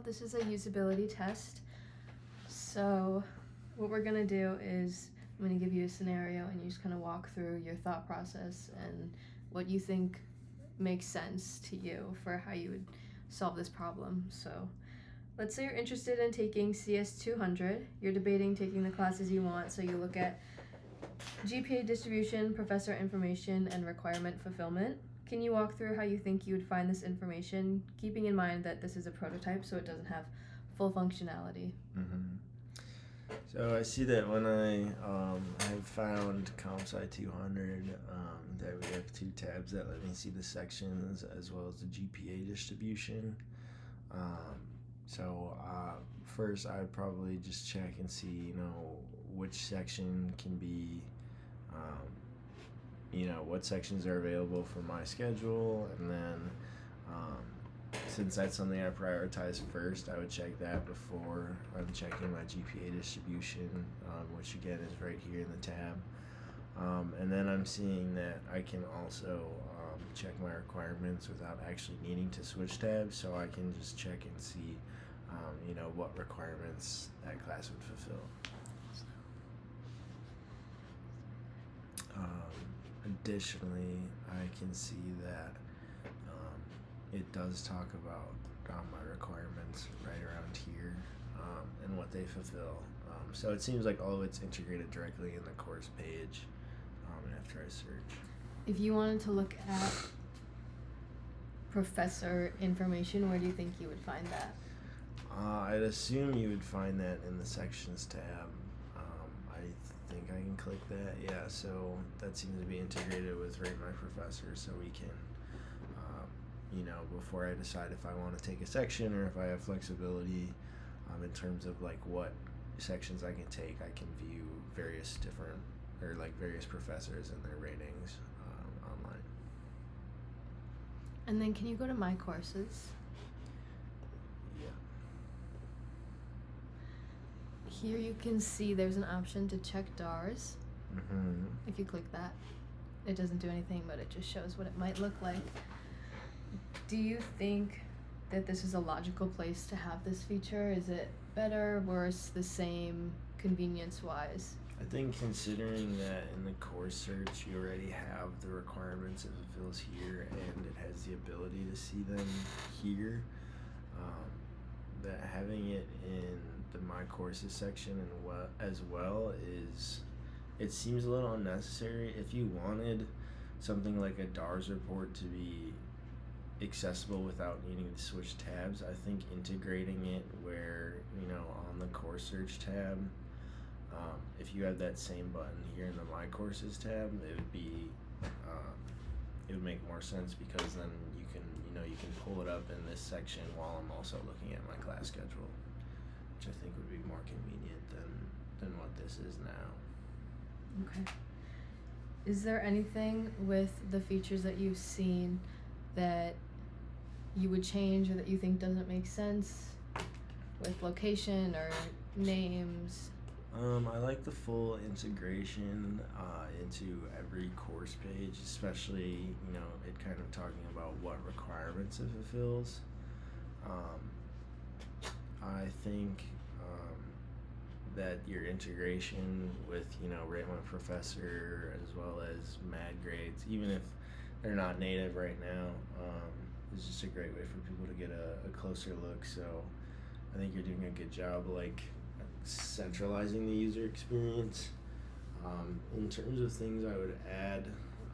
this is a usability test. So what we're gonna do is I'm gonna give you a scenario and you just kind of walk through your thought process and what you think makes sense to you for how you would solve this problem. So let's say you're interested in taking CS200. You're debating taking the classes you want, so you look at GPA distribution, professor information, and requirement fulfillment. Can you walk through how you think you would find this information, keeping in mind that this is a prototype, so it doesn't have full functionality? So I see that when I have found CompSci 200, that we have two tabs that let me see the sections as well as the GPA distribution. First I'd probably just check and see, which section can be, what sections are available for my schedule, and then since that's something I prioritize first, I would check that before I'm checking my GPA distribution, which again is right here in the tab. And then I'm seeing that I can also check my requirements without actually needing to switch tabs, so I can just check and see what requirements that class would fulfill. Additionally, I can see that it does talk about my requirements right around here and what they fulfill. So it seems like all of it's integrated directly in the course page after I search. If you wanted to look at professor information, where do you think you would find that? I'd assume you would find that in the sections tab. I think I can click that. Yeah, so that seems to be integrated with Rate My Professor, so we can, before I decide if I want to take a section or if I have flexibility in terms of like what sections I can take, I can view various professors and their ratings online. And then can you go to My Courses? Yeah. Here you can see there's an option to check DARs. If you click that, it doesn't do anything, but it just shows what it might look like. Do you think that this is a logical place to have this feature? Is it better, worse, the same, convenience-wise? I think considering that in the course search you already have the requirements it fulfills here and it has the ability to see them here, that having it in the My Courses section as well it seems a little unnecessary. If you wanted something like a DARS report to be accessible without needing to switch tabs, I think integrating it where, on the course search tab, if you have that same button here in the My Courses tab, it would make more sense, because then you can pull it up in this section while I'm also looking at my class schedule, which I think would be more convenient than what this is now. Okay. Is there anything with the features that you've seen that you would change or that you think doesn't make sense with location or names? I like the full integration into every course page, especially, it kind of talking about what requirements it fulfills. I think that your integration with, Rate My Professor as well as Mad Grades, even if they're not native right now, is just a great way for people to get a closer look. So I think you're doing a good job centralizing the user experience. In terms of things I would add,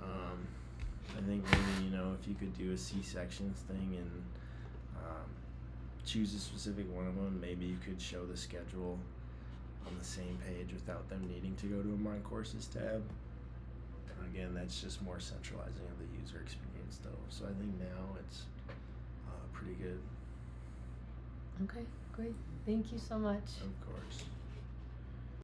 I think maybe, if you could do a C sections thing and choose a specific one of them, maybe you could show the schedule on the same page without them needing to go to a My Courses tab. Again, that's just more centralizing of the user experience though. So I think now it's pretty good. Okay, great. Thank you so much. Of course.